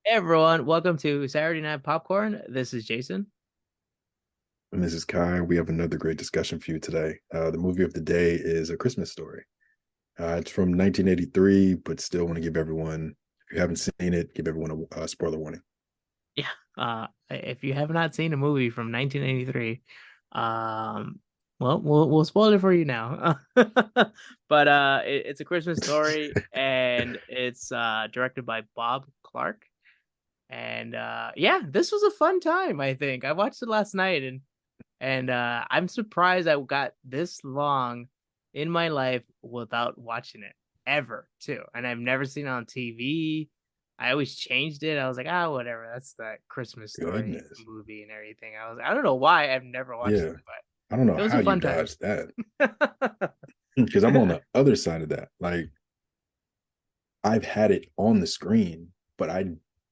Hey everyone, welcome to Saturday Night Popcorn. This is Jason. And this is Kai. We have another great discussion for you today. The movie of the day is A Christmas Story. It's from 1983, but still want to give everyone, if you haven't seen it, give everyone a spoiler warning. Yeah, if you have not seen a movie from 1983, um, well, we'll spoil it for you now. But it's a Christmas story, and it's directed by Bob Clark. And yeah, this was a fun time. I think I watched it last night, and I'm surprised I got this long in my life without watching it ever too. And I've never seen it on TV. I always changed it. I was like, whatever. That's that Christmas story Goodness. movie and everything. I don't know why I've never watched Yeah. it, but I don't know it was how a you fun time. dodged that because I'm on the other side of that. Like, I've had it on the screen, but I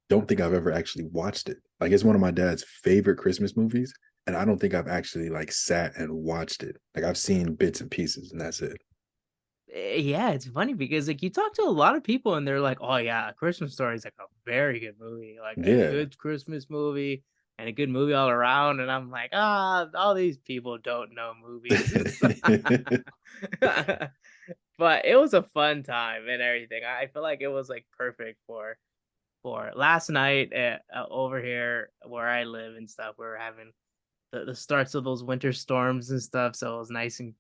don't think I've ever actually watched it. Like, it's one of my dad's favorite Christmas movies, and I don't think I've actually like sat and watched it. Like, I've seen bits and pieces, and that's it. Yeah, it's funny because like you talk to a lot of people and they're like, "Oh yeah, a Christmas Story is like a very good movie, like a Yeah. good Christmas movie and a good movie all around." And I'm like, all these people don't know movies. But it was a fun time and everything. I feel like it was like perfect for last night over here where I live and stuff. We were having the starts of those winter storms and stuff, so it was nice and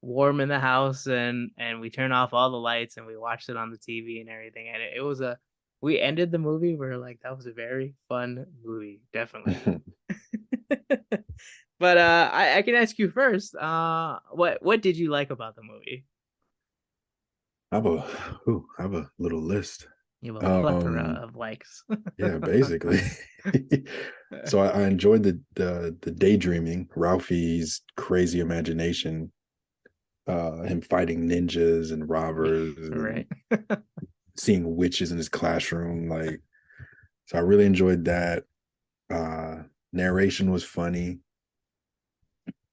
warm in the house, and we turned off all the lights and we watched it on the TV and everything. And it was a we ended the movie. We are like, that was a very fun movie, definitely. But I can ask you first. What did you like about the movie? I have a little list. You have a plethora Um, of likes. yeah, basically. So I enjoyed the daydreaming, Ralphie's crazy imagination, him fighting ninjas and robbers and Right. seeing witches in his classroom. Like, so I really enjoyed that. Narration was funny.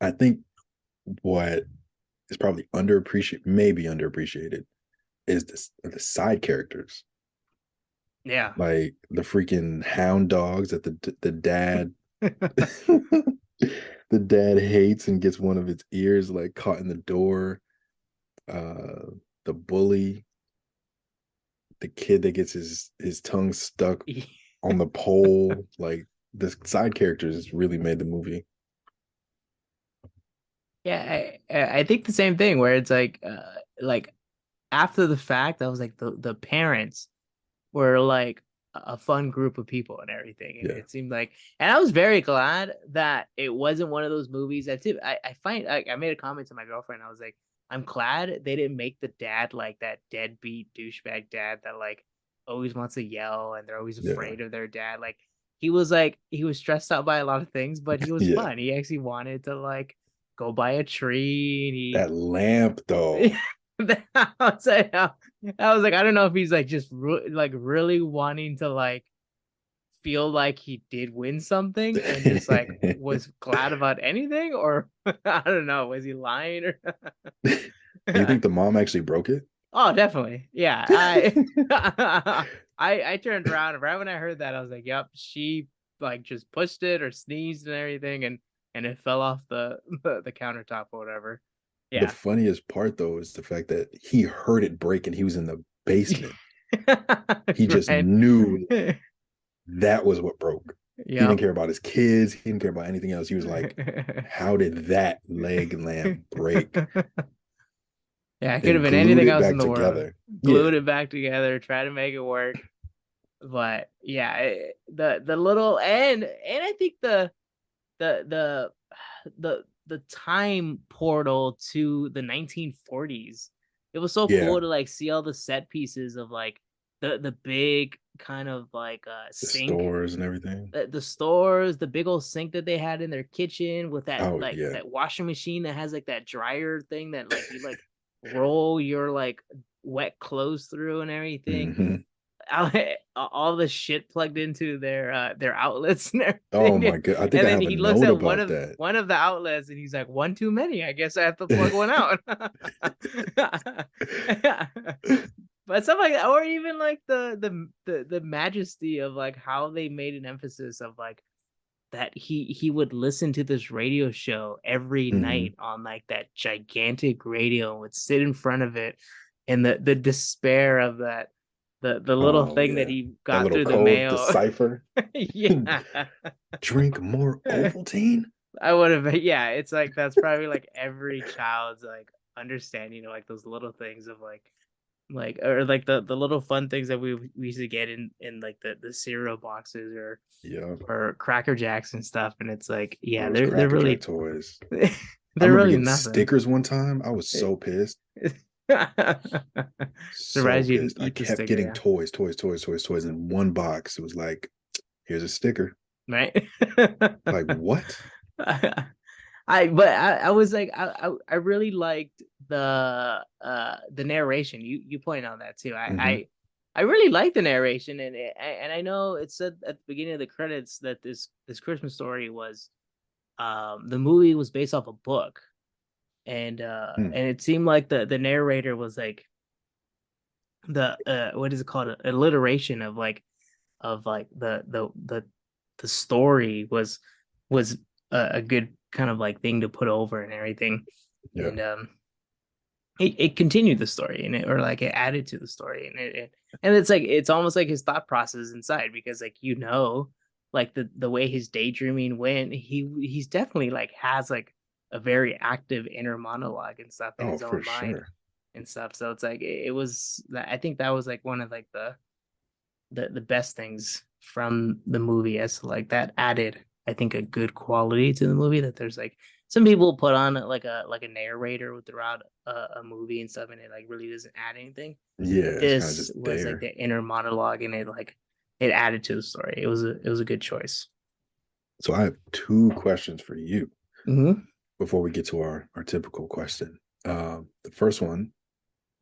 I think what is probably underappreciated, maybe underappreciated, is the side characters, Yeah. like the freaking hound dogs that the dad the dad hates and gets one of its ears like caught in the door. Uh, the bully, the kid that gets his tongue stuck on the pole. Like, the side characters really made the movie. Yeah, I think the same thing where it's like after the fact, I was like the parents were like a fun group of people and everything. Yeah, It seemed like, and I was very glad that it wasn't one of those movies that too. I find I made a comment to my girlfriend. I was like, I'm glad they didn't make the dad like that deadbeat douchebag dad that like always wants to yell and they're always yeah, afraid of their dad. Like he was stressed out by a lot of things, but he was yeah. fun. He actually wanted to like go buy a tree and he That lamp though. I was like, I don't know if he's like just like really wanting to like feel like he did win something and just like was glad about anything, or I don't know, was he lying or Do you think the mom actually broke it? oh, definitely. Yeah. I turned around and right when I heard that, I was like, yep, she like just pushed it or sneezed and everything and it fell off the countertop or whatever. The Yeah. funniest part though is the fact that he heard it break and he was in the basement. He just Right. knew that was what broke. He didn't Yep. care about his kids. He didn't care about anything else. He was like, how did that leg lamp break? Yeah, it could have And been glued anything it else in back the world. together. Glued Yeah. it back together, try to make it work. But yeah, the little and I think the the the time portal to the 1940s. It was so Yeah. cool to like see all the set pieces of like the big kind of like The sink, stores and everything. the stores, the big old sink that they had in their kitchen with that Oh, like yeah. that washing machine that has like that dryer thing that like you like roll your like wet clothes through and everything. Hmm. All the shit plugged into their outlets and Oh, everything. my God. I think And I then have a he looks note at about that. one of the outlets and he's like, one too many. I guess I have to plug one out. But but stuff like that, or even like the majesty of like how they made an emphasis of like that he would listen to this radio show every Hmm. night on like that gigantic radio and would sit in front of it, and the despair of that, the little Oh thing that yeah, he that got little through the code mail. decipher. Yeah. Drink more Ovaltine. I would have, yeah, it's like that's probably like every child's like understanding of like those little things of like or like the little fun things that we used to get in like the cereal boxes Yeah, or Cracker Jacks and stuff, and it's like, yeah, those they're Cracker Jack really toys. I they're remember really getting nothing. stickers one time. I was so pissed. So Surprised you didn't pissed. I eat the kept getting sticker, toys, toys, toys, toys, toys in one box. It was like, here's a sticker. yeah, right? Like, what? I was like I really liked the narration. You point out that too. Hmm. I really like the narration, and I know it said at the beginning of the credits that this Christmas story was the movie was based off a book, Hmm. and it seemed like the narrator was like the what is it called, alliteration of like the story was a good kind of like thing to put over and everything, Yeah. and it continued the story, and it or like it added to the story, and it's like it's almost like his thought process inside, because like like the way his daydreaming went, he's definitely like has like a very active inner monologue and stuff in Oh, his for own mind sure. and stuff. So it's like it was, I think that was like one of like the best things from the movie, as to, like that added, I think, a good quality to the movie, that there's like some people put on like a narrator throughout a movie and stuff, and it like really doesn't add anything. Yeah, it's kind of This just was like there. the inner monologue, and it added to the story. It was a good choice. So I have two questions for you Mm-hmm. before we get to our typical question. The first one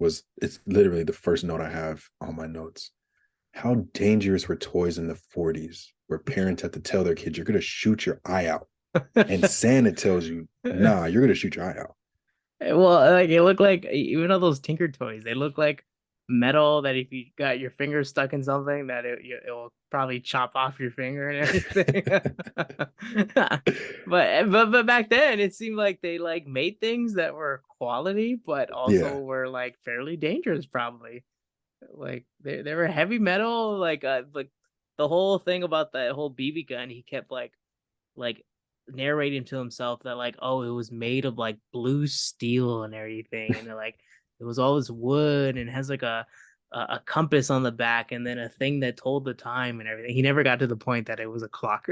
was it's literally the first note I have on my notes. How dangerous were toys in the 40s where parents had to tell their kids, you're going to shoot your eye out? And Santa tells you, nah, you're going to shoot your eye out. Well, like it looked like, even though those Tinker toys, they look like metal that if you got your finger stuck in something, that it will probably chop off your finger and everything. But back then it seemed like they like made things that were quality, but also Yeah. were like fairly dangerous, probably. Like they were heavy metal, like the whole thing about that whole BB gun, he kept like narrating to himself that like, oh, it was made of like blue steel and everything, and like it was all this wood and has like a compass on the back, and then a thing that told the time and everything. He never got to the point that it was a clock,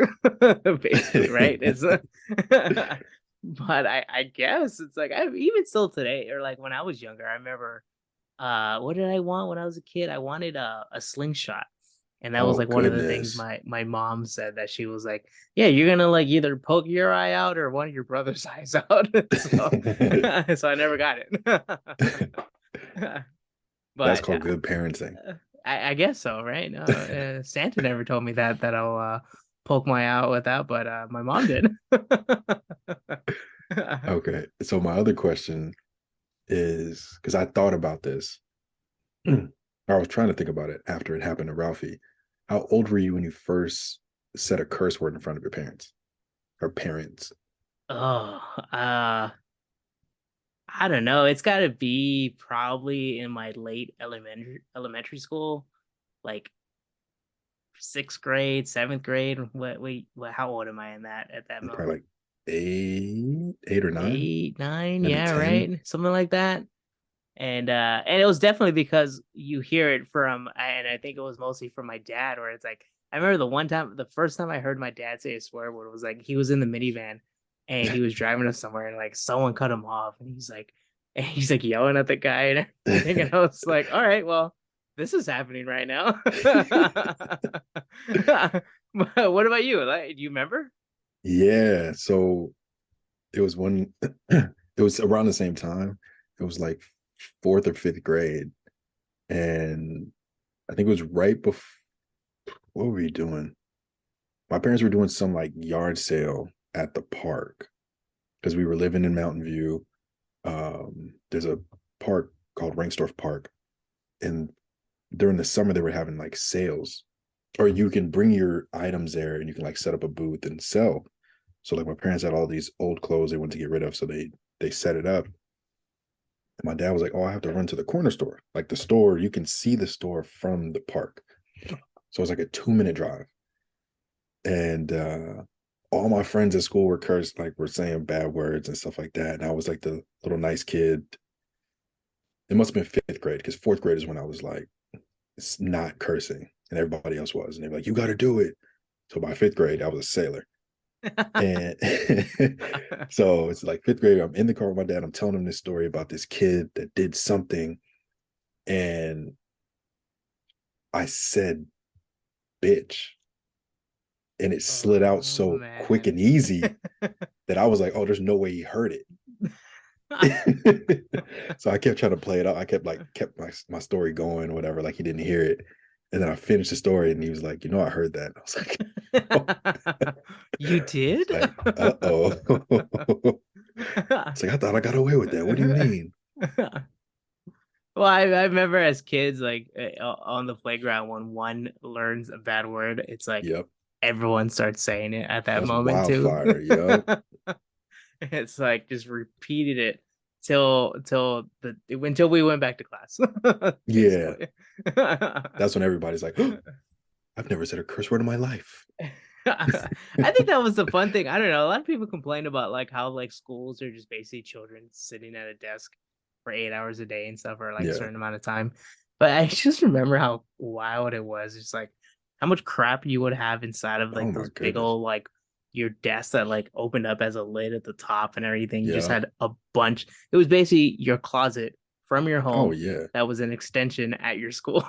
basically, right? It's but I guess it's like, I even still today, or like when I was younger, I remember what did I want when I was a kid? I wanted a slingshot. And that was Oh, like one of the things goodness. my mom said, that she was like, yeah, you're gonna like either poke your eye out or one of your brother's eyes out. So so I never got it. That's But called good parenting. I guess so, right? No, Santa never told me that I'll poke my eye out with that, but my mom did. Okay. So my other question is because I thought about this. I was trying to think about it after it happened to Ralphie. How old were you when you first said a curse word in front of your parents or parents? Oh, I don't know. It's got to be probably in my late elementary school, like sixth grade, seventh grade. What? How old am I in that at that Probably moment? like 8 or 9, Eight, nine, maybe yeah, 10. right, something like that. And it was definitely because you hear it from, and I think it was mostly from my dad, where it's like I remember the first time I heard my dad say a swear word was like he was in the minivan and he was driving us somewhere, and like someone cut him off, and he's like yelling at the guy and everything, and I was like, all right, well, this is happening right now. But what about you? Like, do you remember? Yeah. So it was one, it was around the same time. It was like fourth or fifth grade. And I think it was right before, what were we doing? My parents were doing some like yard sale at the park because we were living in Mountain View. There's a park called Rankstorff Park, and during the summer they were having like sales, or you can bring your items there and you can like set up a booth and sell. So like my parents had all these old clothes they wanted to get rid of, so they set it up. And my dad was like, "Oh, I have to run to the corner store. Like the store, you can see the store from the park." So it was like a 2 minute drive. And all my friends at school were cursed, like were saying bad words and stuff like that. And I was like the little nice kid. It must have been fifth grade because fourth grade is when I was like, it's not cursing, and everybody else was. And they were like, "You got to do it." So by fifth grade, I was a sailor. And so it's like fifth grade. I'm in the car with my dad. I'm telling him this story about this kid that did something. And I said, "Bitch." And it slid out Oh so quick man. and easy that I was like, "Oh, there's no way he heard it." So I kept trying to play it out. I kept my story going, whatever, like he didn't hear it. And then I finished the story and he was like, I heard that. I was like, oh. You It's did? like, uh-oh. It's like, I thought I got away with that. What do you mean? Well, I remember as kids, like on the playground, when one learns a bad word, it's like Yep. everyone starts saying it at that That's moment too. wildfire. Yep. It's like just repeated it until we went back to class, Yeah. basically. That's when everybody's like, oh, I've never said a curse word in my life. I think that was the fun thing. I don't know. A lot of people complain about like how like schools are just basically children sitting at a desk for 8 hours a day and stuff, or like a Yeah. certain amount of time. But I just remember how wild it was. Just like how much crap you would have inside of Oh like my those big goodness. old like your desk that like opened up as a lid at the top and everything. You just Yeah. had a bunch. It was basically your closet from your Oh home yeah. that was an extension at your school.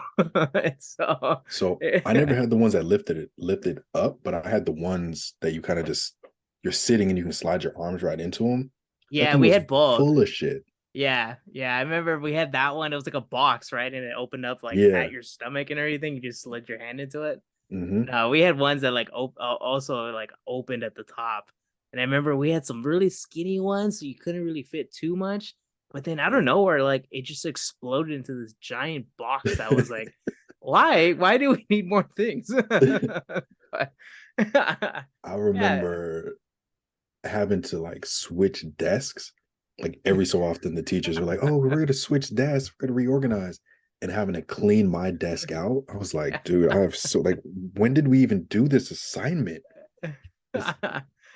So So I never had the ones that lifted up, but I had the ones that you kind of just you're sitting and you can slide your arms right into them. That yeah, thing we was had both. full of shit. Yeah, yeah. I remember we had that one. It was like a box, right? And it opened up like Yeah. at your stomach and everything. You just slid your hand into it. Mm-hmm. No, we had ones that like also like opened at the top. And I remember we had some really skinny ones, so you couldn't really fit too much. But then I don't know where like it just exploded into this giant box that was like, why? Why do we need more things? But I yeah. remember having to like switch desks. Like every so often, the teachers were like, "Oh, we're going to switch desks. We're going to reorganize," and having to clean my desk out. I was like, "Dude, I have so like, when did we even do this assignment?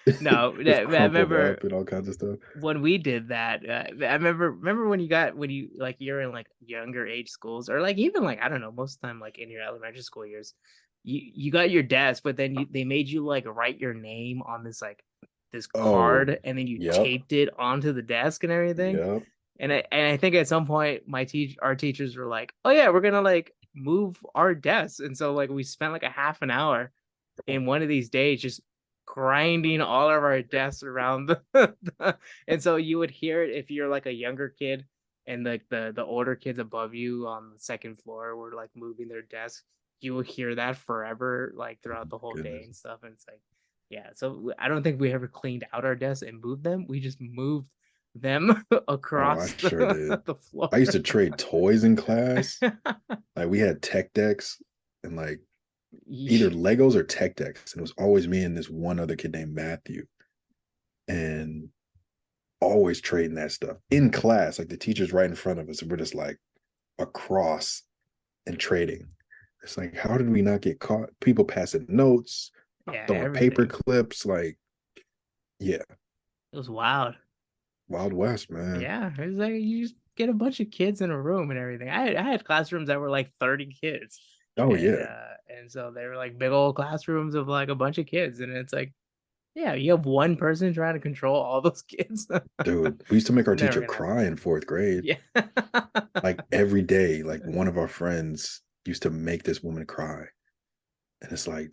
It's No, just I crumpled remember up and all kinds of stuff." when we did that. I remember when you like you're in like younger age schools, or like even like I don't know, most of the time like in your elementary school years, you got your desk, but then they made you like write your name on this Oh, card, and then you yep, taped it onto the desk and everything. yep. And I think at some point our teachers were like, "Oh yeah, we're gonna like move our desks," and so like we spent like a half an hour in one of these days just grinding all of our desks around and so you would hear it if you're like a younger kid, and like the older kids above you on the second floor were like moving their desks. You will hear that forever, like throughout the whole day Goodness. and stuff. And it's like, yeah, so I don't think we ever cleaned out our desks and moved them. We just moved them Oh, I across sure did. the floor. I used to trade toys in class. Like we had tech decks and like either Legos or tech decks. And it was always me and this one other kid named Matthew. And always trading that stuff in class. Like the teacher's right in front of us, and we're just like across and trading. It's like, how did we not get caught? People passing notes, Yeah, throwing paper everything. clips. Like, yeah, It was wild. Wild West, man. Yeah, it was like you just get a bunch of kids in a room and everything. I had classrooms that were like 30 kids. Oh, yeah. And so they were like big old classrooms of like a bunch of kids. And it's like, yeah, you have one person trying to control all those kids. Dude, we used to make our Never teacher gonna happen. cry in fourth grade. Yeah. Like every day, like one of our friends used to make this woman cry. And it's like,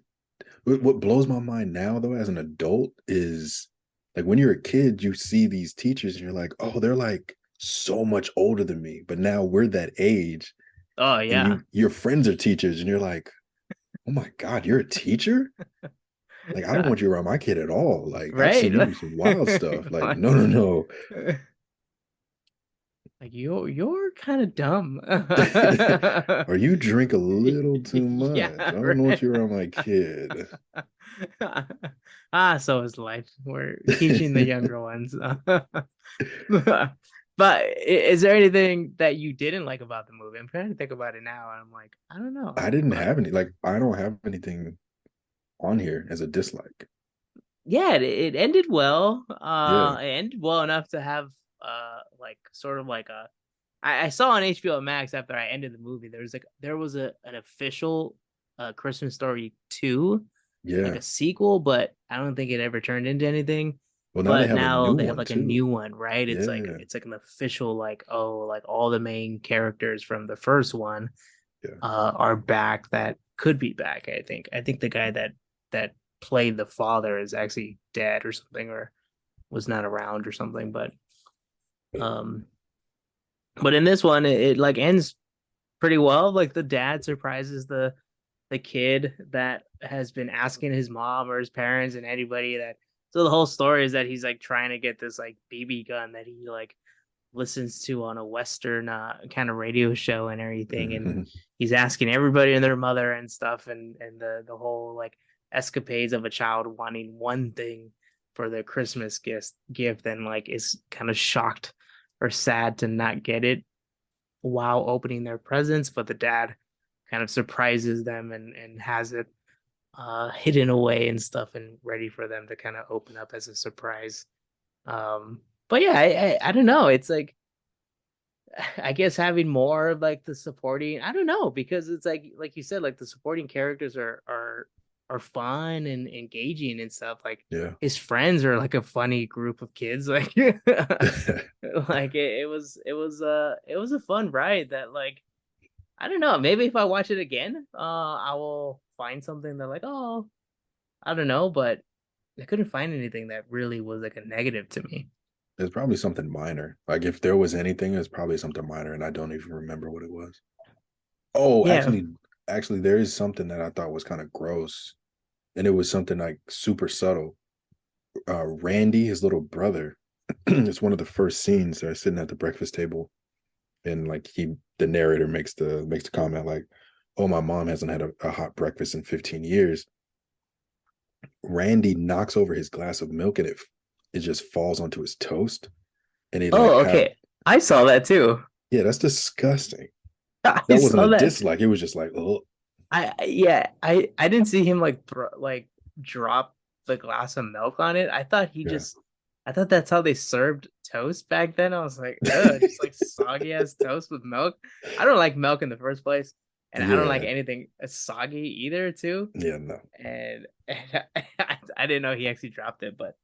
what blows my mind now, though, as an adult, is like when you're a kid, you see these teachers and you're like, oh, they're like so much older than me. But now we're that age, Oh and yeah. your friends are teachers, and you're like, oh my God, you're a teacher? Like, I don't want you around my kid at all. Like, I've Right. seen you do some wild stuff. Like, no, no, no. Like you're kind of dumb. Or you drink a little too much. I Yeah, don't want right. you around my kid. So is life. We're teaching the younger ones. But is there anything that you didn't like about the movie? I'm trying to think about it now, and I'm like, I don't know. I didn't Like, have any, like, I don't have anything on here as a dislike. yeah, it ended well. Yeah. It ended well enough to have like sort of like a. I saw on HBO Max after I ended the movie. There was a an official Christmas Story 2, like Yeah. a sequel, but I don't think it ever turned into anything. Well, now they But have a now new they have one like a too. new one, right? Yeah. It's like an official like, oh, like all the main characters from the first one Yeah. are back, that could be back. I think the guy that played the father is actually dead or something, or was not around or something. Um but in this one, it like ends pretty well. Like the dad surprises the kid that has been asking his mom or his parents and anybody that. So the whole story is that he's like trying to get this like BB gun that he like listens to on a Western kind of radio show and everything, and Mhm. he's asking everybody and their mother and stuff, and the whole like escapades of a child wanting one thing for their Christmas gift, and like is kind of shocked or sad to not get it while opening their presents, but the dad kind of surprises them and has it hidden away and stuff and ready for them to kind of open up as a surprise. But yeah, I don't know. It's like I guess having more of like the supporting, I don't know, because it's like you said, like the supporting characters are fun and engaging and stuff. Like Yeah. his friends are like a funny group of kids. Like like it was a fun ride that like I don't know. Maybe if I watch it again, I will find something that like, oh, I don't know, but I couldn't find anything that really was like a negative to me. It's probably something minor. Like if there was anything, it's probably something minor, and I don't even remember what it was. Oh, Yeah. actually, there is something that I thought was kind of gross, and it was something like super subtle. Randy, his little brother, it's one of the first scenes. They're sitting at the breakfast table, and like the narrator makes the comment like, "Oh, my mom hasn't had a hot breakfast in 15 years." Randy knocks over his glass of milk, and it just falls onto his toast, and he like Oh, have okay. I saw that too. yeah, that's disgusting. I That wasn't saw a that. dislike. It was just like, oh Yeah, I didn't see him like like drop the glass of milk on it. yeah. I thought that's how they served toast back then. I was like, ugh, just like soggy ass toast with milk. I don't like milk in the first place, and I don't like Yeah. anything soggy either too. Yeah, no. And I didn't know he actually dropped it, but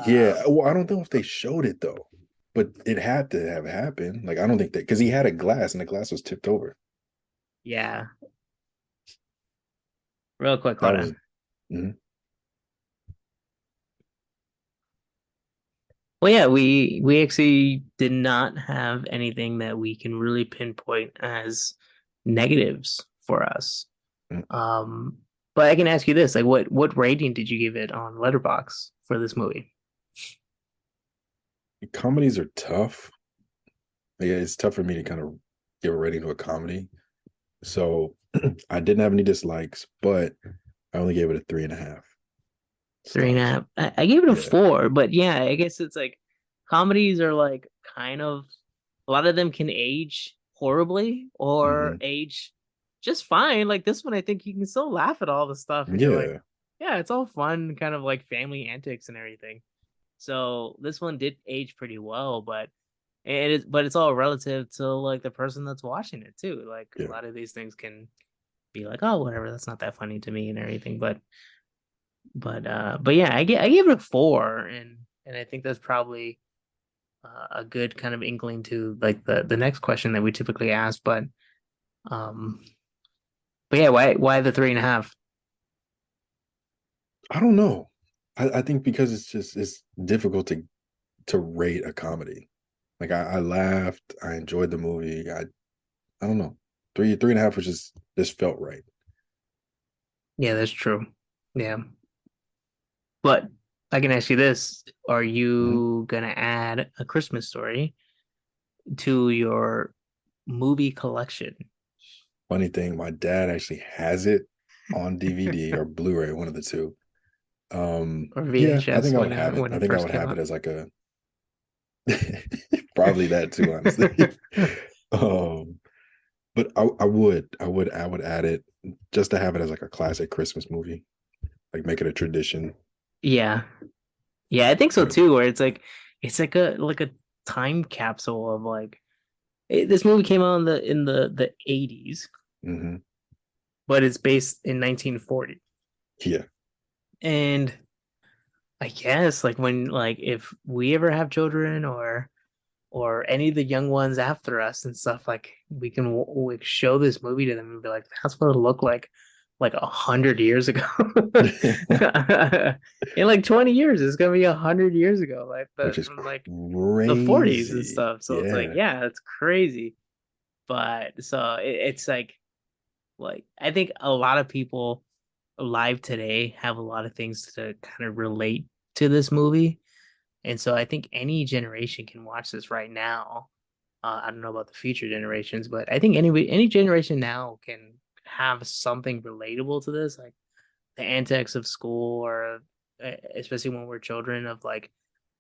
Yeah. um, Well, I don't know if they showed it though, but it had to have happened. Like, I don't think that because he had a glass and the glass was tipped over. yeah. Real quick, That hold was on. mhm. Well, yeah, we actually did not have anything that we can really pinpoint as negatives for us. Mhm. Um, but I can ask you this, like what rating did you give it on Letterbox for this movie? Comedies are tough. Yeah, it's tough for me to kind of give a rating to a comedy. So I didn't have any dislikes, but I only gave it a 3.5 Three and a stars. half. I gave it a Yeah. 4, but yeah, I guess it's like comedies are like kind of a lot of them can age horribly or Hmm. age just fine. Like this one, I think you can still laugh at all the stuff, and you're like, Yeah. yeah, it's all fun, kind of like family antics and everything. So this one did age pretty well, but it's all relative to like the person that's watching it too. Like a Yeah. lot of these things can be like, oh, whatever, that's not that funny to me and everything. But yeah, I gave it a 4, and I think that's probably a good kind of inkling to like the next question that we typically ask. Um, but yeah, why the 3.5? I don't know. I think because it's difficult to rate a comedy. Like I laughed, I enjoyed the movie. I don't know. 3.5 was just felt right. Yeah, that's true. Yeah, but I can ask you this: Are Mhm. you gonna add a Christmas story to your movie collection Funny thing, my dad actually has it on DVD or Blu-ray, one of the two. or Yeah, I VHS think I would have it. when I it think I first would came have it out? as like a probably that too, honestly. um, but I would add it just to have it as like a classic Christmas movie, like make it a tradition. Yeah. Yeah, I think so But too, where it's like a time capsule of like this movie came out in the 80s, mhm, but it's based in 1940. yeah, And I guess like when like if we ever have children or any of the young ones after us and stuff, like we show this movie to them and be like, that's what it looked like 100 years ago. In like 20 years, it's gonna be 100 years ago, like which is from like the 40s and crazy. stuff. So it's like, Yeah, yeah, it's crazy. But so it's like I think a lot of people alive today have a lot of things to kind of relate to this movie. And so I think any generation can watch this right now. I don't know about the future generations, but I think any generation now can have something relatable to this, like the antics of school, or especially when we're children, of like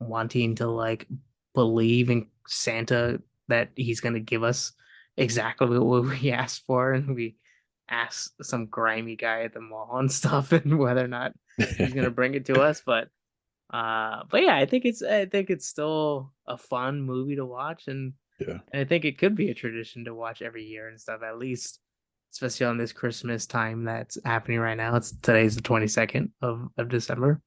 wanting to like believe in Santa that he's gonna give us exactly what we asked for, and we ask some grimy guy at the mall and stuff, and whether or not he's gonna bring it to us. But yeah, I think it's still a fun movie to watch, yeah, and I think it could be a tradition to watch every year and stuff, at least, especially on this Christmas time that's happening right now. It's today's the 22nd of December.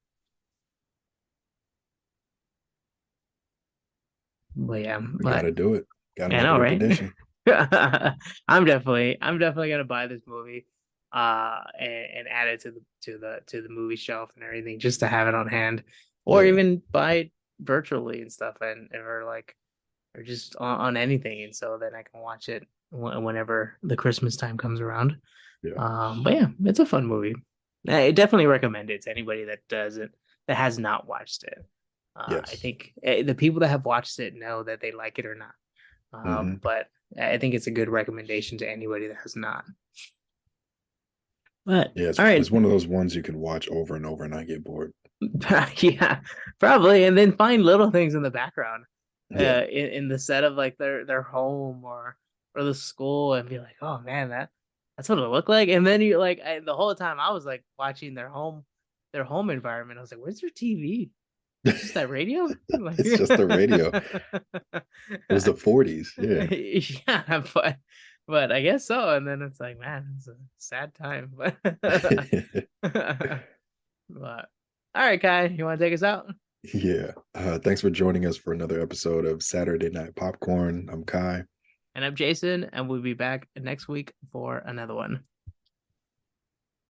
But yeah, we got but to do it. Got to I make it know, a right? tradition. I'm definitely gonna buy this movie, and add it to the movie shelf and everything, just to have it on hand, or Yeah, even buy it virtually and stuff, and or like or just on anything, and so then I can watch it whenever the Christmas time comes around. yeah, But yeah, it's a fun movie. I definitely recommend it to anybody that has not watched it. I yes. think the people that have watched it know that they like it or not. Hmm. But I think it's a good recommendation to anybody that has not. But Yeah, all right, it's one of those ones you can watch over and over and not get bored. yeah, probably, and then find little things in the background, Yeah. in the set of like their home or the school, and be like, oh man, that's what it looked like. And then you like the whole time I was like watching their home environment. I was like, where's their TV? It's just that radio. Like, It's just the radio. It was the 40s. Yeah. yeah, but I guess so. And then it's like, man, it's a sad time. But but all right, Kai, you want to take us out? Yeah. Thanks for joining us for another episode of Saturday Night Popcorn. I'm Kai. And I'm Jason, and we'll be back next week for another one.